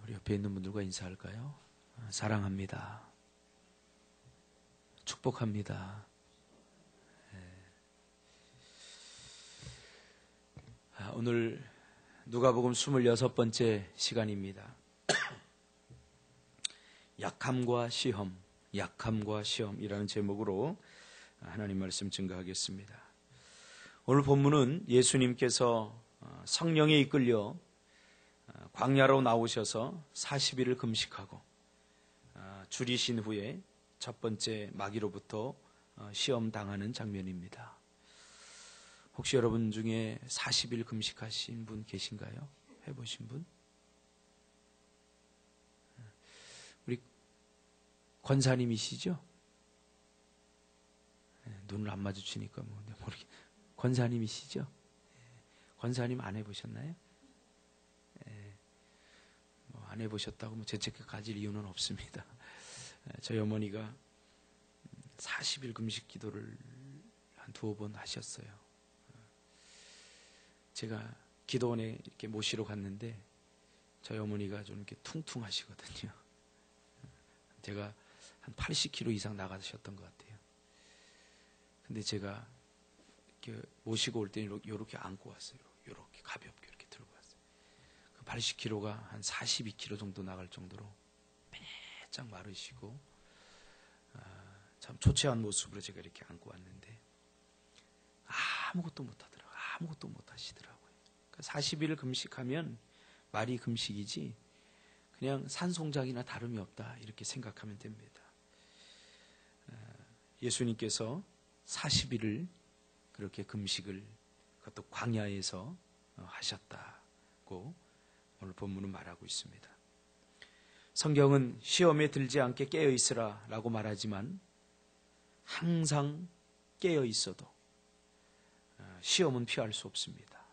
우리 옆에 있는 분들과 인사할까요? 사랑합니다. 축복합니다. 오늘 누가복음 26번째 시간입니다. 약함과 시험이라는 제목으로 하나님 말씀 증거하겠습니다. 오늘 본문은 예수님께서 성령에 이끌려 광야로 나오셔서 40일을 금식하고 줄이신 후에 첫 번째 마귀로부터 시험 당하는 장면입니다. 혹시 여러분 중에 40일 금식하신 분 계신가요? 해보신 분? 우리 권사님이시죠? 눈을 안 마주치니까 모르겠. 권사님이시죠? 권사님 안 해보셨나요? 안 해보셨다고 죄책감 가질 이유는 없습니다. 저희 어머니가 40일 금식 기도를 한 2번 하셨어요. 제가 기도원에 이렇게 모시러 갔는데 저희 어머니가 좀 이렇게 퉁퉁하시거든요. 제가 한 80kg 이상 나가셨던 것 같아요. 근데 제가 이렇게 모시고 올 때는 이렇게 안고 왔어요. 이렇게 가볍게 이렇게 들고 왔어요. 그 80kg가 한 42kg 정도 나갈 정도로 빼짝 마르시고 참 초췌한 모습으로 제가 이렇게 안고 왔는데 아무것도 못하더라고요. 아무것도 못하시더라고요. 그러니까 40일을 금식하면 말이 금식이지 그냥 산송장이나 다름이 없다 이렇게 생각하면 됩니다. 예수님께서 40일을 그렇게 금식을 그것도 광야에서 하셨다고 오늘 본문은 말하고 있습니다. 성경은 시험에 들지 않게 깨어 있으라 라고 말하지만 항상 깨어 있어도 시험은 피할 수 없습니다.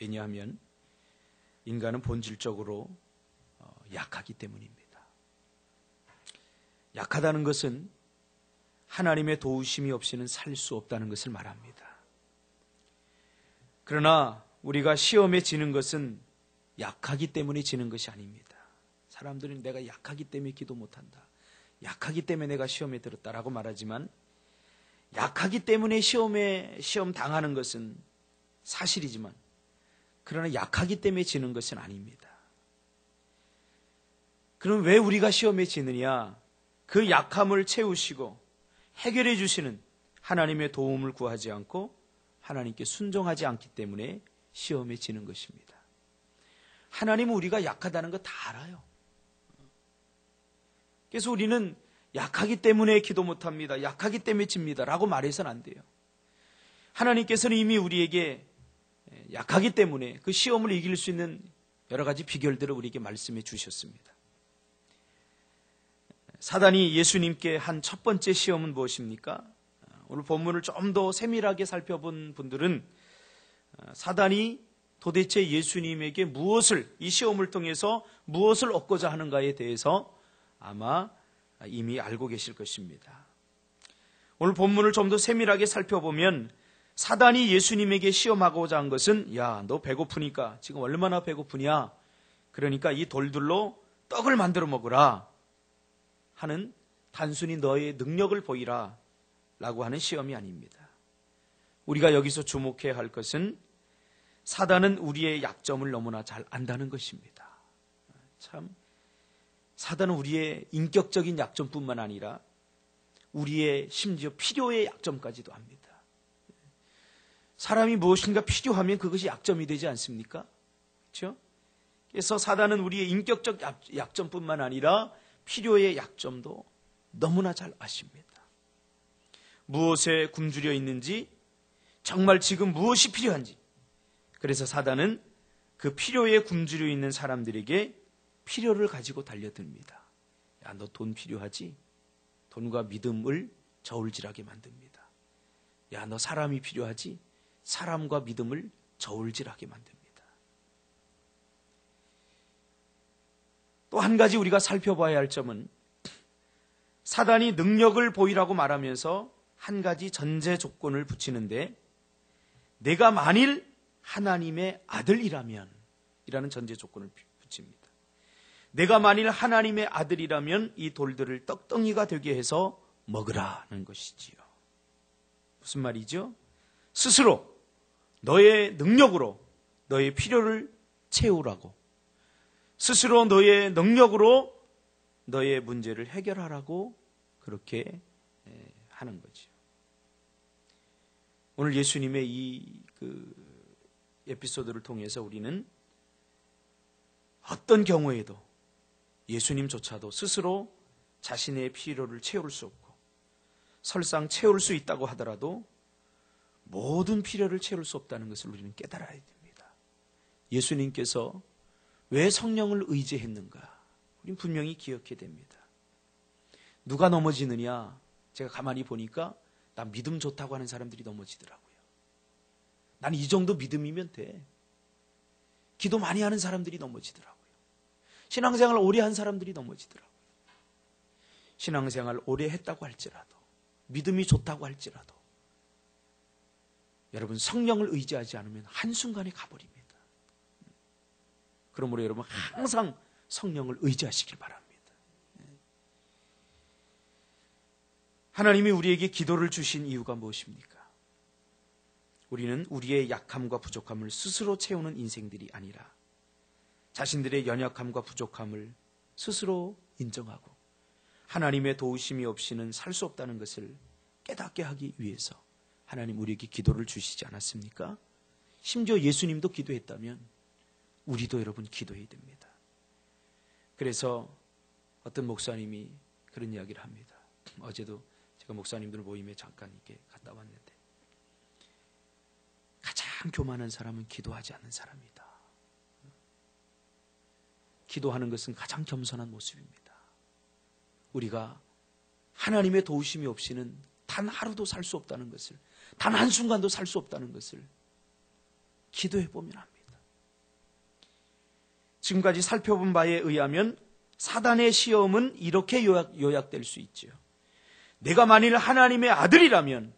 왜냐하면 인간은 본질적으로 약하기 때문입니다. 약하다는 것은 하나님의 도우심이 없이는 살 수 없다는 것을 말합니다. 그러나 우리가 시험에 지는 것은 약하기 때문에 지는 것이 아닙니다. 사람들은 내가 약하기 때문에 기도 못한다. 약하기 때문에 내가 시험에 들었다라고 말하지만 약하기 때문에 시험 당하는 것은 사실이지만 그러나 약하기 때문에 지는 것은 아닙니다. 그럼 왜 우리가 시험에 지느냐? 그 약함을 채우시고 해결해 주시는 하나님의 도움을 구하지 않고 하나님께 순종하지 않기 때문에 시험에 지는 것입니다. 하나님은 우리가 약하다는 거 다 알아요. 그래서 우리는 약하기 때문에 기도 못합니다. 약하기 때문에 집니다. 라고 말해서는 안 돼요. 하나님께서는 이미 우리에게 약하기 때문에 그 시험을 이길 수 있는 여러 가지 비결들을 우리에게 말씀해 주셨습니다. 사단이 예수님께 한 첫 번째 시험은 무엇입니까? 오늘 본문을 좀 더 세밀하게 살펴본 분들은 사단이 도대체 예수님에게 무엇을, 이 시험을 통해서 무엇을 얻고자 하는가에 대해서 아마 이미 알고 계실 것입니다. 오늘 본문을 좀 더 세밀하게 살펴보면 사단이 예수님에게 시험하고자 한 것은 야, 너 배고프니까 지금 얼마나 배고프냐? 그러니까 이 돌들로 떡을 만들어 먹으라 하는 단순히 너의 능력을 보이라 라고 하는 시험이 아닙니다. 우리가 여기서 주목해야 할 것은 사단은 우리의 약점을 너무나 잘 안다는 것입니다. 참 사단은 우리의 인격적인 약점뿐만 아니라 우리의 심지어 필요의 약점까지도 압니다. 사람이 무엇인가 필요하면 그것이 약점이 되지 않습니까? 그렇죠? 그래서 사단은 우리의 인격적 약점뿐만 아니라 필요의 약점도 너무나 잘 아십니다. 무엇에 굶주려 있는지, 정말 지금 무엇이 필요한지. 그래서 사단은 그 필요에 굶주려 있는 사람들에게 필요를 가지고 달려듭니다. 야, 너 돈 필요하지? 돈과 믿음을 저울질하게 만듭니다. 야, 너 사람이 필요하지? 사람과 믿음을 저울질하게 만듭니다. 또 한 가지 우리가 살펴봐야 할 점은 사단이 능력을 보이라고 말하면서 한 가지 전제 조건을 붙이는데 내가 만일 하나님의 아들이라면 이라는 전제 조건을 붙입니다. 내가 만일 하나님의 아들이라면 이 돌들을 떡덩이가 되게 해서 먹으라는 것이지요. 무슨 말이죠? 스스로 너의 능력으로 너의 필요를 채우라고, 스스로 너의 능력으로 너의 문제를 해결하라고 그렇게 하는 거죠. 오늘 예수님의 이 에피소드를 통해서 우리는 어떤 경우에도 예수님조차도 스스로 자신의 필요를 채울 수 없고, 설상 채울 수 있다고 하더라도 모든 필요를 채울 수 없다는 것을 우리는 깨달아야 됩니다. 예수님께서 왜 성령을 의지했는가? 우리는 분명히 기억해야 됩니다. 누가 넘어지느냐? 제가 가만히 보니까 난 믿음 좋다고 하는 사람들이 넘어지더라고요. 난 이 정도 믿음이면 돼. 기도 많이 하는 사람들이 넘어지더라고요. 신앙생활 오래 한 사람들이 넘어지더라고요. 신앙생활 오래 했다고 할지라도, 믿음이 좋다고 할지라도 여러분 성령을 의지하지 않으면 한순간에 가버립니다. 그러므로 여러분 항상 성령을 의지하시길 바랍니다. 하나님이 우리에게 기도를 주신 이유가 무엇입니까? 우리는 우리의 약함과 부족함을 스스로 채우는 인생들이 아니라 자신들의 연약함과 부족함을 스스로 인정하고 하나님의 도우심이 없이는 살 수 없다는 것을 깨닫게 하기 위해서 하나님 우리에게 기도를 주시지 않았습니까? 심지어 예수님도 기도했다면 우리도 여러분 기도해야 됩니다. 그래서 어떤 목사님이 그런 이야기를 합니다. 어제도 제가 목사님들 모임에 잠깐 이렇게 갔다 왔는데, 가장 교만한 사람은 기도하지 않는 사람이다. 기도하는 것은 가장 겸손한 모습입니다. 우리가 하나님의 도우심이 없이는 단 하루도 살 수 없다는 것을, 단 한순간도 살 수 없다는 것을 기도해 보면 합니다. 지금까지 살펴본 바에 의하면 사단의 시험은 이렇게 요약될 수 있죠. 내가 만일 하나님의 아들이라면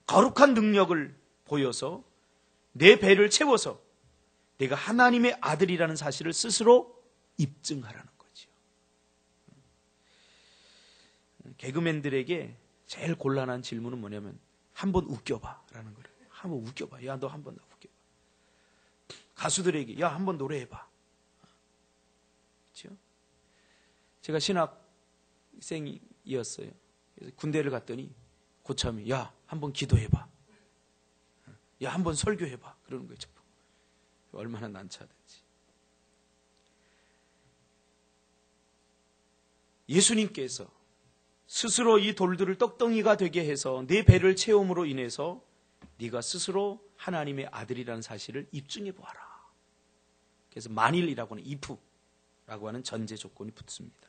거룩한 능력을 보여서 내 배를 채워서 내가 하나님의 아들이라는 사실을 스스로 입증하라는 거죠. 개그맨들에게 제일 곤란한 질문은 뭐냐면 한번 웃겨봐 라는 거예요. 한번 웃겨봐. 야, 너 한번 웃겨봐. 가수들에게 야, 한번 노래해봐. 그렇죠? 제가 신학생이었어요. 그래서 군대를 갔더니 고참이 야, 한번 기도해봐. 야, 한번 설교해봐. 그러는 거죠. 얼마나 난처하든지. 예수님께서 스스로 이 돌들을 떡덩이가 되게 해서 내 배를 채움으로 인해서 네가 스스로 하나님의 아들이라는 사실을 입증해 보아라. 그래서 만일이라고 하는 if라고 하는 전제 조건이 붙습니다.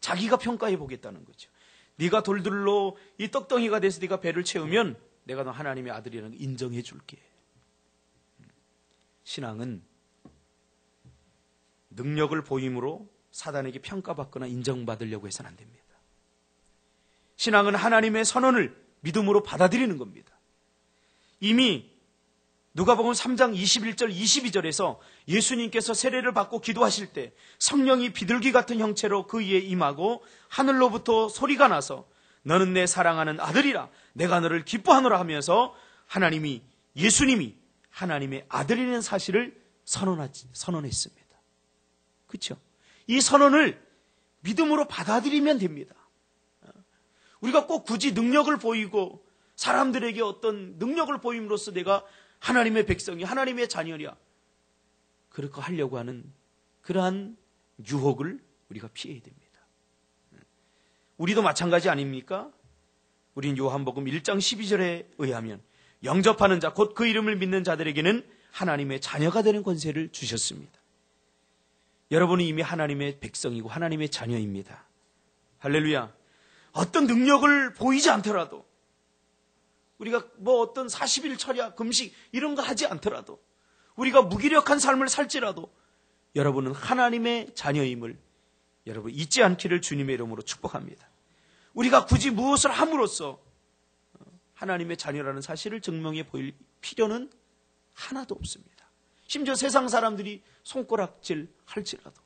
자기가 평가해 보겠다는 거죠. 네가 돌들로 이 떡덩이가 돼서 네가 배를 채우면 내가 너 하나님의 아들이라는 걸 인정해 줄게. 신앙은 능력을 보임으로 사단에게 평가받거나 인정받으려고 해서는 안 됩니다. 신앙은 하나님의 선언을 믿음으로 받아들이는 겁니다. 이미 누가복음 3장 21절 22절에서 예수님께서 세례를 받고 기도하실 때 성령이 비둘기 같은 형체로 그 위에 임하고 하늘로부터 소리가 나서 너는 내 사랑하는 아들이라 내가 너를 기뻐하노라 하면서 예수님이 하나님의 아들이라는 사실을 선언했습니다. 그렇죠? 이 선언을 믿음으로 받아들이면 됩니다. 우리가 꼭 굳이 능력을 보이고 사람들에게 어떤 능력을 보임으로써 내가 하나님의 백성이 하나님의 자녀냐 그렇게 하려고 하는 그러한 유혹을 우리가 피해야 됩니다. 우리도 마찬가지 아닙니까? 우린 요한복음 1장 12절에 의하면 영접하는 자 곧 그 이름을 믿는 자들에게는 하나님의 자녀가 되는 권세를 주셨습니다. 여러분은 이미 하나님의 백성이고 하나님의 자녀입니다. 할렐루야. 어떤 능력을 보이지 않더라도 우리가 어떤 40일 철야 금식 이런 거 하지 않더라도 우리가 무기력한 삶을 살지라도 여러분은 하나님의 자녀임을 여러분 잊지 않기를 주님의 이름으로 축복합니다. 우리가 굳이 무엇을 함으로써 하나님의 자녀라는 사실을 증명해 보일 필요는 하나도 없습니다. 심지어 세상 사람들이 손가락질 할지라도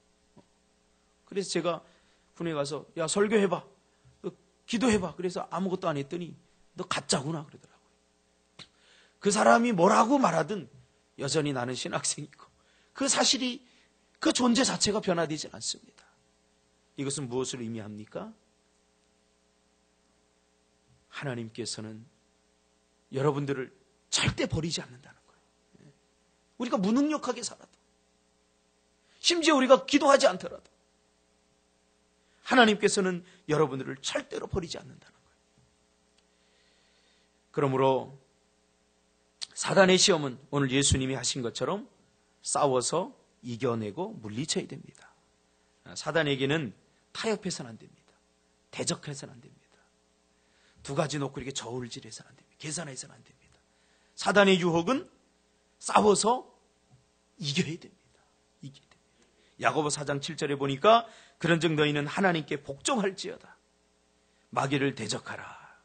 그래서 제가 군에 가서 야 설교해봐, 너 기도해봐. 그래서 아무것도 안 했더니 너 가짜구나 그러더라고요. 그 사람이 뭐라고 말하든 여전히 나는 신학생이고 그 사실이 그 존재 자체가 변화되지 않습니다. 이것은 무엇을 의미합니까? 하나님께서는 여러분들을 절대 버리지 않는다는 거예요. 우리가 무능력하게 살아도, 심지어 우리가 기도하지 않더라도 하나님께서는 여러분들을 절대로 버리지 않는다는 거예요. 그러므로 사단의 시험은 오늘 예수님이 하신 것처럼 싸워서 이겨내고 물리쳐야 됩니다. 사단에게는 타협해서는 안 됩니다. 대적해서는 안 됩니다. 두 가지 놓고 이렇게 저울질해서는 안 됩니다. 계산해서는 안 됩니다. 사단의 유혹은 싸워서 이겨야 됩니다. 이겨야 됩니다. 야고보 4장 7절에 보니까 그런즉 너희는 하나님께 복종할지어다. 마귀를 대적하라.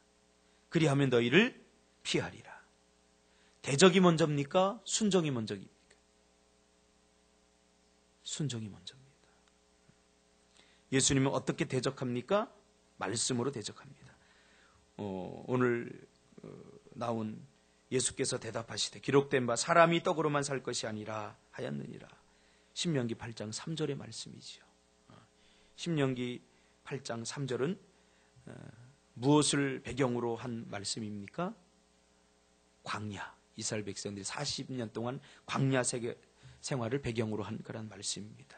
그리하면 너희를 피하리라. 대적이 먼저입니까? 순종이 먼저입니까? 순종이 먼저입니다. 예수님은 어떻게 대적합니까? 말씀으로 대적합니다. 오늘 나온 예수께서 대답하시되 기록된 바 사람이 떡으로만 살 것이 아니라 하였느니라. 신명기 8장 3절의 말씀이지요. 신명기 8장 3절은 무엇을 배경으로 한 말씀입니까? 광야. 이스라엘 백성들이 40년 동안 광야 생활을 배경으로 한 그런 말씀입니다.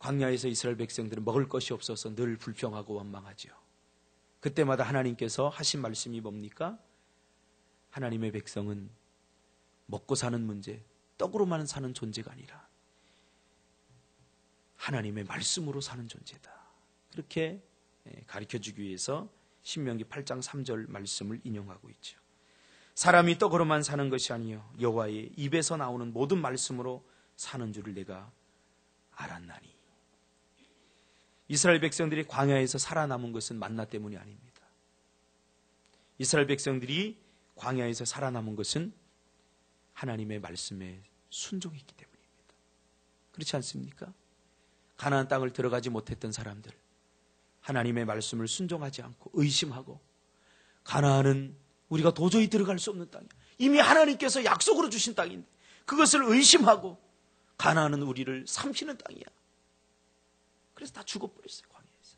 광야에서 이스라엘 백성들은 먹을 것이 없어서 늘 불평하고 원망하죠. 그때마다 하나님께서 하신 말씀이 뭡니까? 하나님의 백성은 먹고 사는 문제, 떡으로만 사는 존재가 아니라 하나님의 말씀으로 사는 존재다. 그렇게 가르쳐주기 위해서 신명기 8장 3절 말씀을 인용하고 있죠. 사람이 떡으로만 사는 것이 아니요 여호와의 입에서 나오는 모든 말씀으로 사는 줄을 내가 알았나니. 이스라엘 백성들이 광야에서 살아남은 것은 만나 때문이 아닙니다. 이스라엘 백성들이 광야에서 살아남은 것은 하나님의 말씀에 순종했기 때문입니다. 그렇지 않습니까? 가나안 땅을 들어가지 못했던 사람들, 하나님의 말씀을 순종하지 않고 의심하고 가나안은 우리가 도저히 들어갈 수 없는 땅이야. 이미 하나님께서 약속으로 주신 땅인데 그것을 의심하고 가나안은 우리를 삼키는 땅이야. 그래서 다 죽어버렸어요. 광야에서.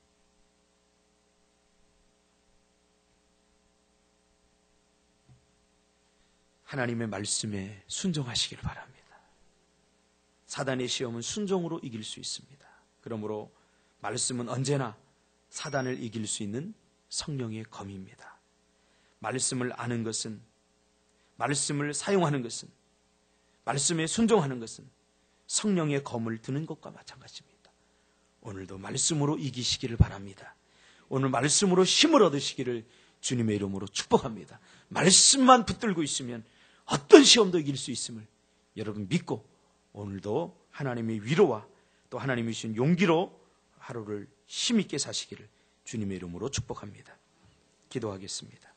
하나님의 말씀에 순종하시길 바랍니다. 사단의 시험은 순종으로 이길 수 있습니다. 그러므로 말씀은 언제나 사단을 이길 수 있는 성령의 검입니다. 말씀을 아는 것은, 말씀을 사용하는 것은, 말씀에 순종하는 것은 성령의 검을 드는 것과 마찬가지입니다. 오늘도 말씀으로 이기시기를 바랍니다. 오늘 말씀으로 힘을 얻으시기를 주님의 이름으로 축복합니다. 말씀만 붙들고 있으면 어떤 시험도 이길 수 있음을 여러분 믿고 오늘도 하나님의 위로와 또 하나님이 주신 용기로 하루를 힘있게 사시기를 주님의 이름으로 축복합니다. 기도하겠습니다.